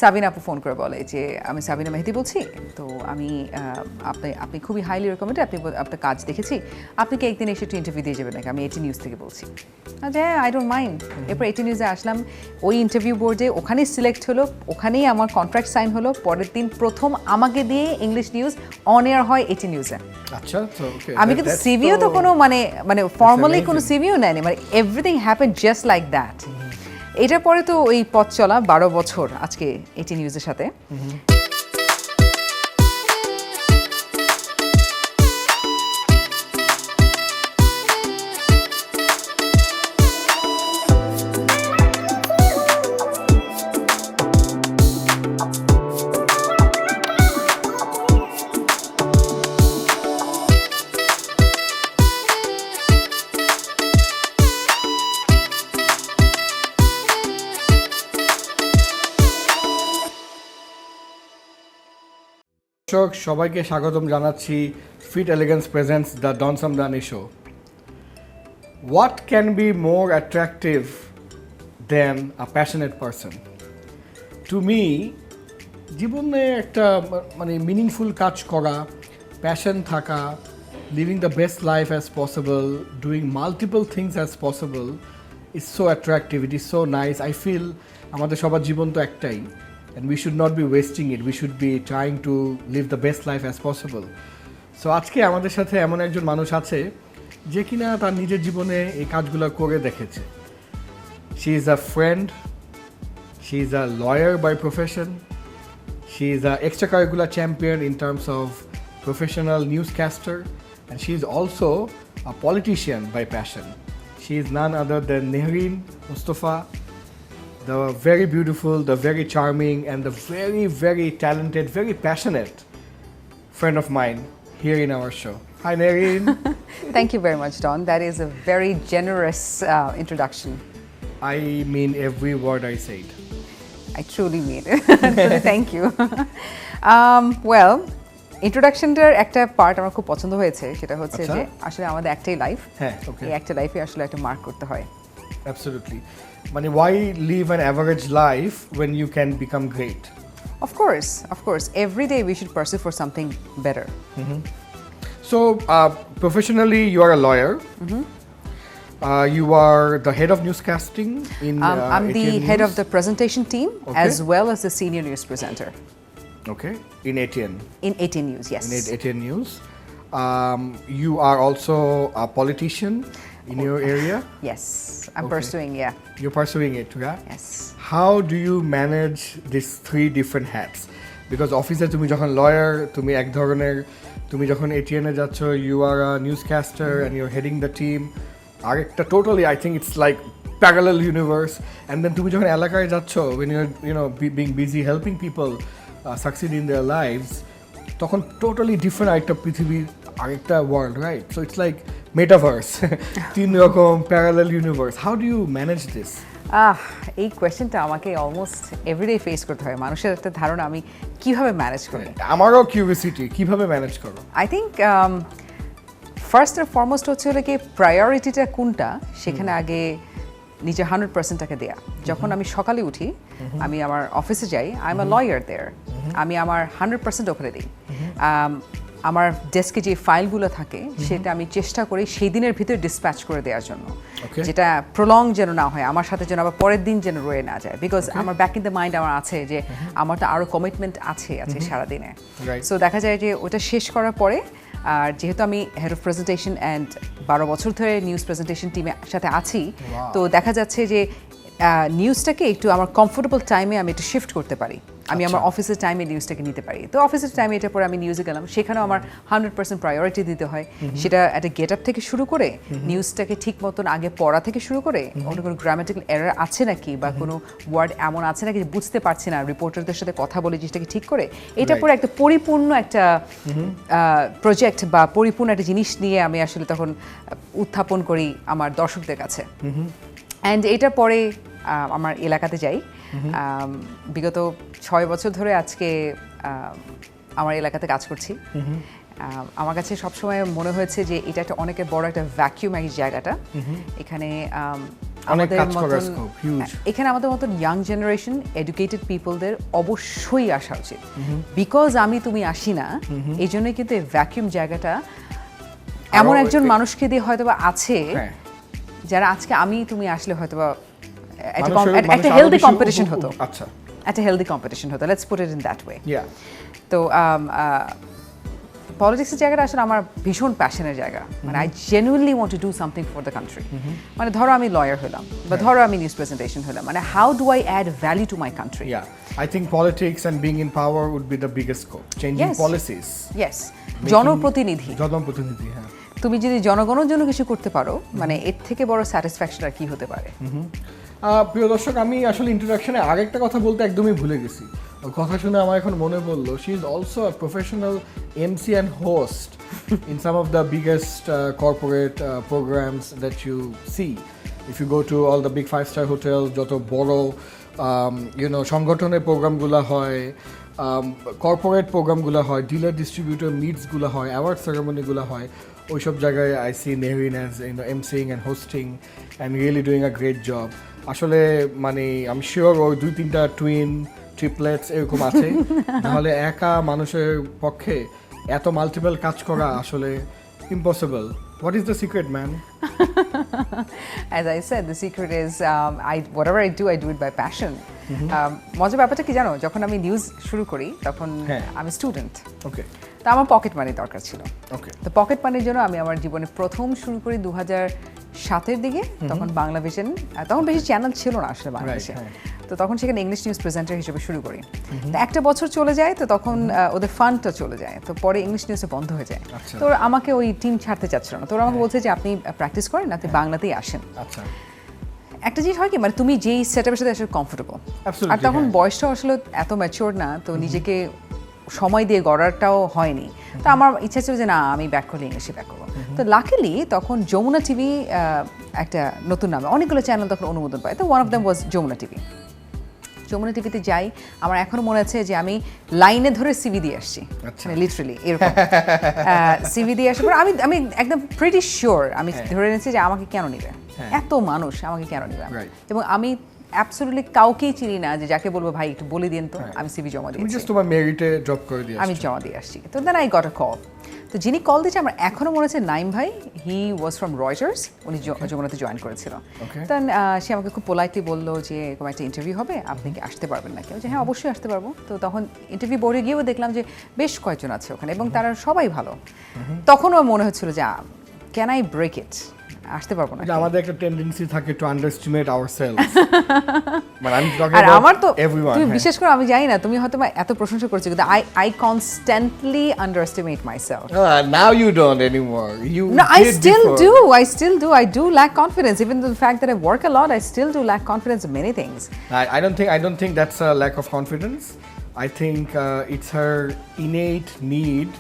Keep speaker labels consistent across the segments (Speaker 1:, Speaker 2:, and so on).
Speaker 1: সাবিনা আপু ফোন করে বলে যে আমি সাবিনা মেহেদি বলছি, তো আমি আপনি খুবই হাইলি রেকমেন্ডেড, আপনার কাজ দেখেছি, আপনি কি একদিন এসে একটু ইন্টারভিউ দিয়ে যাবেন নাকি? আমি এটি নিউজ থেকে বলছি। আচ্ছা, আই ডোন্ট মাইন্ড। এরপর এটি নিউজে আসলাম, ওই ইন্টারভিউ বোর্ডে ওখানেই সিলেক্ট হলো, ওখানেই আমার কন্ট্রাক্ট সাইন হলো। পরের দিন প্রথম আমাকে দিয়ে ইংলিশ নিউজ অন এয়ার হয় এটি নিউজে।
Speaker 2: আচ্ছা,
Speaker 1: আমি কিন্তু সিভিও তো কোনো মানে ফর্মালি কোনো সিভিও নেয়নি, মানে everything happen just like that. এটার পরে তো ওই পথ চলা 12 বছর আজকে এটি নিউজের সাথে।
Speaker 2: সবাইকে স্বাগতম জানাচ্ছি ফিট এলিগেন্স প্রেজেন্টস দ্য ডনসামদানি show. What can be more attractive than a passionate person? To me, জীবনে একটা মানে মিনিংফুল কাজ করা, প্যাশন থাকা, living the best life as possible, doing multiple things as possible is so attractive, it is so nice. I feel আমাদের সবার জীবন তো একটাই, and we should not be wasting it. We should be trying to live the best life as possible. So আজকে আমাদের সাথে এমন একজন মানুষ আছে যে কিনা তার নিজের জীবনে এই কাজগুলো করে দেখেছে। She is a friend, she is a lawyer by profession, she is a extracurricular champion in terms of professional newscaster, and she is also a politician by passion. She is none other than Nehrin Mustofa, the very beautiful, the very charming, and the very, very talented, very passionate friend of mine here in our show. Hi, Nehrin.
Speaker 1: Thank you very much, Don. That is a very generous introduction.
Speaker 2: I mean every word I said.
Speaker 1: I truly mean it. Thank you. Well, ইন্ট্রোডাকশনটার একটা part আমার খুব পছন্দ হয়েছে, সেটা হচ্ছে যে আসলে আমাদের একটাই লাইফ,
Speaker 2: হ্যাঁ, ওকে,
Speaker 1: এই একটা লাইফে আসলে একটা মার্ক করতে হয়।
Speaker 2: Absolutely. মানে why live an average life when you can become great?
Speaker 1: Of course. Every day we should pursue for something better.
Speaker 2: So, professionally, you are a lawyer. You are the head of newscasting in.
Speaker 1: I'm the
Speaker 2: ATN
Speaker 1: head
Speaker 2: News.
Speaker 1: of the presentation team, as well as the senior news presenter.
Speaker 2: Okay, in ATN.
Speaker 1: In ATN News, yes.
Speaker 2: In ATN News. You are also a politician in your area?
Speaker 1: Yes, I'm pursuing, yeah.
Speaker 2: You're pursuing it, yeah?
Speaker 1: Yes.
Speaker 2: How do you manage these 3 different hats? Because office তুমি যখন lawyer, তুমি এক ধরনের, তুমি যখন ATN এ যাচ্ছ, you are a newscaster and you're heading the team. আরেকটা totally, I think it's like parallel universe. And then তুমি যখন এলাকায় যাচ্ছ, when you're being busy helping people succeed in their lives, তখন totally different একটা পৃথিবীর আরেকটা world, right? So it's like metaverse, 3 রকম parallel universe. How do you manage this?
Speaker 1: এই কোয়েশ্চেনটা আমাকে অলমোস্ট এভরিডে ফেস করতে হয়। মানুষের একটা ধারণা আমি কিভাবে ম্যানেজ করি,
Speaker 2: আমারও কিউরিওসিটি, কিভাবে ম্যানেজ করো?
Speaker 1: I think first and foremost হচ্ছে কি প্রায়োরিটিটা কোনটা, সেখানে আগে নিজে 100%টাকে দেয়া। যখন আমি সকালে উঠি, আমি আমার অফিসে যাই, আই এম আ লয়ার দেয়ার, আমি আমার 100% ওখানে দিই। আমার ডেস্কে যে ফাইলগুলো থাকে সেটা আমি চেষ্টা করি সেই দিনের ভিতরে ডিসপ্যাচ করে দেওয়ার জন্য, যেটা প্রলং যেন না হয়, আমার সাথে যেন আবার পরের দিন যেন রয়ে না যায়। বিকজ আমার ব্যাক ইন দ্য মাইন্ড আমার আছে যে আমার তো আরও কমিটমেন্ট আছে সারাদিনে। সো দেখা যায় যে ওটা শেষ করার পরে, আর যেহেতু আমি হেড অফ প্রেজেন্টেশন অ্যান্ড 12 বছর ধরে নিউজ প্রেজেন্টেশন টিমের সাথে আছি, তো দেখা যাচ্ছে যে নিউজটাকে একটু আমার কমফোর্টেবল টাইমে আমি একটু শিফট করতে পারি, আমি আমার অফিসের টাইমে নিউজটাকে নিতে পারি। তো অফিসের টাইমে এটার পরে আমি নিউজে গেলাম, সেখানেও আমার 100% প্রায়োরিটি দিতে হয়। সেটা একটা গেট আপ থেকে শুরু করে, নিউজটাকে ঠিক মতন আগে পড়া থেকে শুরু করে, অন্য কোনো গ্রামাটিক্যাল এরর আছে নাকি বা কোনো ওয়ার্ড এমন আছে নাকি যে বুঝতে পারছি না, রিপোর্টারদের সাথে কথা বলে জিনিসটাকে ঠিক করে, এটার পরে একটা পরিপূর্ণ একটা প্রজেক্ট বা পরিপূর্ণ একটা জিনিস নিয়ে আমি আসলে তখন উত্থাপন করি আমার দর্শকদের কাছে। অ্যান্ড এটার পরে আমার এলাকাতে যাই। বিগত 6 বছর ধরে আজকে আমার এলাকাতে কাজ করছি। আমার কাছে সবসময় মনে হয়েছে যে এটা একটা অনেকের বড় একটা ভ্যাকিউম এই জায়গাটা। এখানে
Speaker 2: অনেক
Speaker 1: আমাদের
Speaker 2: কাজ করার
Speaker 1: মতন
Speaker 2: স্কোপ হিউজ।
Speaker 1: এখানে আমাদের মতন ইয়াং জেনারেশন এডুকেটেড পিপলদের অবশ্যই আসা উচিত, বিকজ আমি তুমি আসি না এই জন্য কিন্তু ভ্যাকিউম জায়গাটা এমন একজন মানুষকে দিয়ে হয়তোবা আছে যারা আজকে আমি তুমি আসলে হয়তোবা একটা হেলদি কম্পিটিশন হতো।
Speaker 2: আচ্ছা,
Speaker 1: একটা হেলদি কম্পিটিশন হতো, let's put it in that way.
Speaker 2: Yeah
Speaker 1: তো পলিটিক্সের জায়গাটা আসলে আমার ভীষণ প্যাশনের জায়গা, মানে I genuinely want to do something for the country. মানে ধরো আমি লয়ার হলাম বা ধরো আমি নিউজ প্রেজেন্টেশন হলাম, মানে how do I add value to my country?
Speaker 2: I think politics and being in power would be the biggest scope. Changing policies.
Speaker 1: Yes. জনপ্রতিনিধি।
Speaker 2: জনপ্রতিনিধি, হ্যাঁ।
Speaker 1: তুমি যদি জনগণের জন্য কিছু করতে পারো, মানে এর থেকে বড় স্যাটিসফ্যাকশন আর কি হতে পারে?
Speaker 2: প্রিয় দর্শক, আমি আসলে ইন্ট্রোডাকশনে আরেকটা কথা বলতে একদমই ভুলে গেছি। ওই কথা শুনে আমার এখন মনে পড়লো, she is also a professional MC and host in some of the biggest corporate programs that you see. If you go to all the big 5-star hotel, যত বড় সংগঠনের প্রোগ্রামগুলো হয়, কর্পোরেট প্রোগ্রামগুলো হয়, ডিলার ডিস্ট্রিবিউটর মিটসগুলো হয়, অ্যাওয়ার্ড সেরেমনিগুলো হয়, ওইসব জায়গায় I see Nehrin as emceeing and hosting and really doing a great job. আসলে মানে আমি শিওর ওর 2-3টা টুইন ট্রিপলেটস এরকম আছে, নাহলে একা মানুষের পক্ষে এত মাল্টিপল কাজ করা আসলে impossible. What is the secret, man?
Speaker 1: As I said, the secret is whatever I do it by passion. মজার ব্যাপারটা কি জানো, যখন আমি নিউজ শুরু করি তখন আমি স্টুডেন্ট,
Speaker 2: ওকে,
Speaker 1: তো আমার পকেট মানি দরকার ছিল।
Speaker 2: ওকে,
Speaker 1: তো পকেট মানির জন্য আমি আমার জীবনে প্রথম শুরু করি 2007-এর দিকে। তখন বাংলা ভিশন, তখন বেশি চ্যানেল ছিল না আসলে বাংলাদেশে, তো তখন সেখানে ইংলিশ নিউজ প্রেজেন্টার হিসেবে শুরু করি। তো একটা বছর চলে যায়, তো তখন ওদের ফান্ডটা চলে যায়, তো পরে ইংলিশ নিউজটা বন্ধ হয়ে যায়। তো আমাকে ওই টিম ছাড়তে চাচ্ছিল না, তো ওরা আমাকে বলছে যে আপনি প্র্যাকটিস করেন, আপনি বাংলাতেই আসেন।
Speaker 2: আচ্ছা,
Speaker 1: একটা জিনিস হয় কি, মানে তুমি যেই সেটআপের সাথে আসলে কমফোর্টেবল, আর তখন বয়সটাও আসলে এত ম্যাচিওর না, তো নিজেকে সময় দিয়ে গড়াটাও হয়নি। তো আমার ইচ্ছা ছিল যে না, আমি ব্যাক করলে ইংলিশে ব্যাক করবো। তো লাকিলি তখন যমুনা টিভি একটা নতুন নামে অনেকগুলো চ্যানেল তখন অনুমোদন পায়, তো one of them was Jamuna TV. Jamuna টিভিতে যাই, আমার এখনো মনে আছে যে আমি লাইনে ধরে সিভি দিয়ে আসছি, মানে লিটারালি এরকম সিভি দিয়ে আসার পর আমি একদম প্রিটি শিওর আমি ধরে নিয়েছি যে আমাকে কেন নিবে, এত মানুষ আমাকে কেন নিবে। এবং আমি অ্যাবসলিউটলি কাউকেই চিনি না যে যাকে বলবো ভাই একটু বলে দিন তো, আমি সিভি জমা দিয়েছি,
Speaker 2: তোমার মেরিটে ড্রপ করে দিয়ে
Speaker 1: আমি জমা দিয়ে আসছি। তো then I got a call, তো যিনি কল দিয়েছে আমার এখনো মনে আছে নাইম ভাই, হি ওয়াজ ফ্রম রয়টার্স, উনি যমুনাতে জয়েন করেছিল। দেন সে আমাকে খুব পোলাইটলি বললো যে এরকম একটা ইন্টারভিউ হবে, আপনি কি আসতে পারবেন নাকি? যে হ্যাঁ অবশ্যই আসতে পারবো। তো তখন ইন্টারভিউ বোর্ডে গিয়েও দেখলাম যে বেশ কয়েকজন আছে ওখানে এবং তারা সবাই ভালো। তখনও মনে হচ্ছিল যে ক্যান আই ব্রেক ইট, আসতে পারবো না।
Speaker 2: আমাদের একটা টেন্ডেন্সি থাকে টু আন্ডারএস্টিমেট আওয়ারসেলস, মানে আমি টকিং
Speaker 1: আর আমার তো
Speaker 2: এভরিওয়ান।
Speaker 1: তুমি বিশেষ করে আমি জানি না তুমি হয়তো এত প্রশংসা করছো, কিন্তু I constantly underestimate myself.
Speaker 2: Now you don't anymore, you
Speaker 1: No, I still do. I do lack confidence, even though the fact that I work a lot, I still do lack confidence in many things.
Speaker 2: I don't think that's a lack of confidence. I think it's her innate need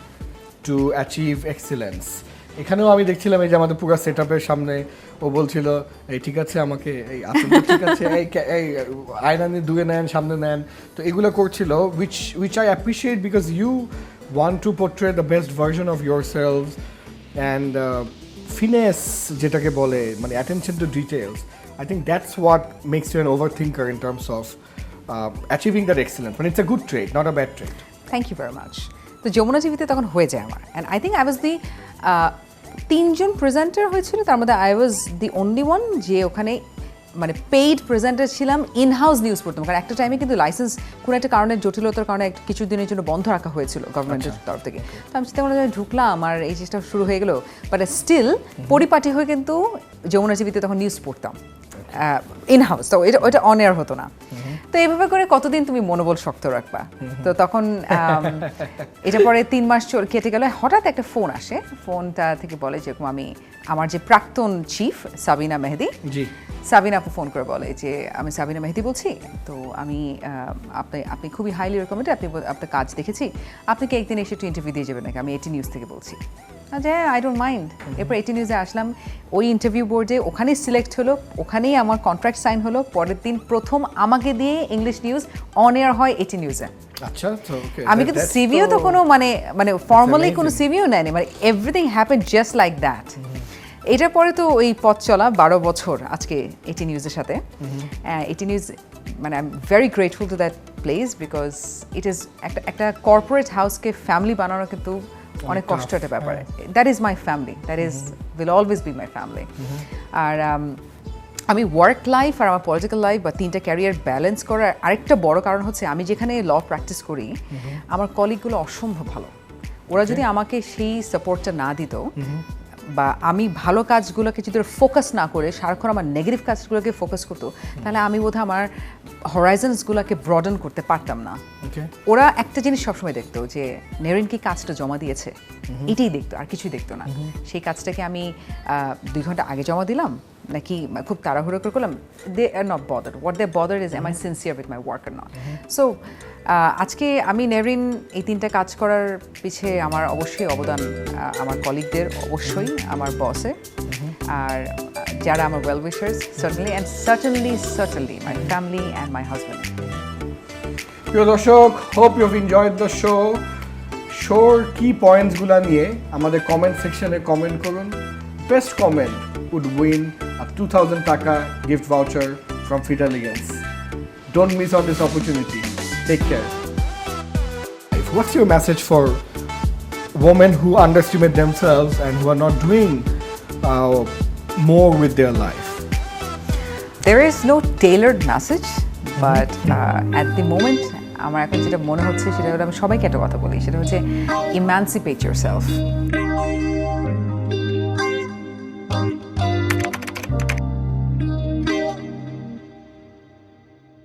Speaker 2: to achieve excellence. এখানেও আমি দেখছিলাম এই যে আমাদের পুরো সেটআপের সামনে ও বলছিল এই ঠিক আছে আমাকে এই আসলে ঠিক আছে এই আয়নানি দূরে নেন সামনে নেন, তো এগুলো করছিল which I appreciate because you want to portray the best version of yourselves and finesse যেটাকে বলে, মানে attention to details. I think that's what makes you an overthinker in terms of achieving that excellence. But it's a good trait, not a bad trait.
Speaker 1: Thank you very much. তো যমুনা টিভিতে তখন হয়ে যায় আমার, and I think I was the 3জন presenter হয়েছিল, তার মধ্যে I was the only one যে ওখানে মানে পেইড প্রেজেন্টার ছিলাম, ইন হাউস নিউজ পড়তাম। কারণ একটা টাইমে কিন্তু লাইসেন্স কোনো একটা কারণে জটিলতার কারণে কিছু দিনের জন্য বন্ধ রাখা হয়েছিল গভর্নমেন্টের তরফ থেকে। তো আমি চিন্তা করলাম ঢুকলাম আর এই চেষ্টা শুরু হয়ে গেলো, বাট স্টিল পরিপাটি হয়ে কিন্তু যমুনা টিভিতে তখন নিউজ পড়তাম ইন হাউস, তো ওইটা অন এয়ার হতো না। তো এইভাবে করে কতদিন তুমি মনোবল শক্ত রাখবা? তো তখন এটা পরে 3 মাস কেটে গেল, হঠাৎ একটা ফোন আসে, ফোনটা থেকে বলে যেরকম আমার যে প্রাক্তন চিফ সাবিনা মেহেদি, সাবিনা আপু ফোন করে বলে যে আমি সাবিনা মেহেদি বলছি, তো আমি আপনি খুবই হাইলি রেকমেন্ডেড, আপনার কাজ দেখেছি, আপনি কি একদিন এসে একটু ইন্টারভিউ দিয়ে যাবেন নাকি? আমি এটি নিউজ থেকে বলছি। যে আই ডোন্ট মাইন্ড। এরপর এটি নিউজে আসলাম, ওই ইন্টারভিউ বোর্ডে ওখানেই সিলেক্ট হলো, ওখানেই আমার কন্ট্রাক্ট সাইন হলো। পরের দিন প্রথম আমাকে দিয়ে ইংলিশ নিউজ অন এয়ার হয় এটি নিউজে।
Speaker 2: আচ্ছা,
Speaker 1: আমি কিন্তু সিভিও তো কোনো মানে ফর্মালি কোনো সিভিও নেয়নি, মানে everything happened just like that. এটার পরে তো ওই পথ চলা 12 বছর আজকে এটি নিউজের সাথে। এটি নিউজ মানে I am very grateful to that place because it is একটা কর্পোরেট হাউসকে ফ্যামিলি বানানো কিন্তু অনেক কষ্ট একটা ব্যাপার। That is my family, that is will always be my family. আর আমি ওয়ার্ক লাইফ আর আমার পলিটিক্যাল লাইফ বা তিনটা ক্যারিয়ার ব্যালেন্স করার আরেকটা বড় কারণ হচ্ছে আমি যেখানে ল প্র্যাকটিস করি আমার কলিগগুলো অসম্ভব ভালো। ওরা যদি আমাকে সেই সাপোর্টটা না দিত বা আমি ভালো কাজগুলোকে যদি ফোকাস না করে সারাক্ষণ আমার নেগেটিভ কাজগুলোকে ফোকাস করতো তাহলে আমি বোধহয় আমার হরাইজনসগুলোকে ব্রডেন করতে পারতাম না। ওরা একটা জিনিস সবসময় দেখতো যে নেহরিন কি কাজটা জমা দিয়েছে, এটাই দেখতো, আর কিছুই দেখতো না। সেই কাজটাকে আমি 2 ঘন্টা আগে জমা দিলাম নাকি খুব তাড়াহুড়ো করে করলাম, they are not bothered. What they bothered is am I sincere with my work or not. So আজকে আমি নেহরিন এই 3টা কাজ করার পিছে আমার অবশ্যই অবদান আমার কলিগদের, অবশ্যই আমার বসের, আর যারা আমার well wishers certainly and certainly my family and my husband.
Speaker 2: প্রিয় দর্শক, hope you have enjoyed the show. শোর কি পয়েন্টসগুলো নিয়ে আমাদের কমেন্ট সেকশনে কমেন্ট করুন। Best comment would win a 2,000 taka gift voucher from Fit Elegance. Don't miss on this opportunity. Take care. What's your message for women who underestimate themselves and who are not doing more with their life?
Speaker 1: There is no tailored message, but at the moment আমার এখন যেটা মনে হচ্ছে সেটা হলো আমি সবাইকে একটা কথা বলি, সেটা হচ্ছে emancipate yourself.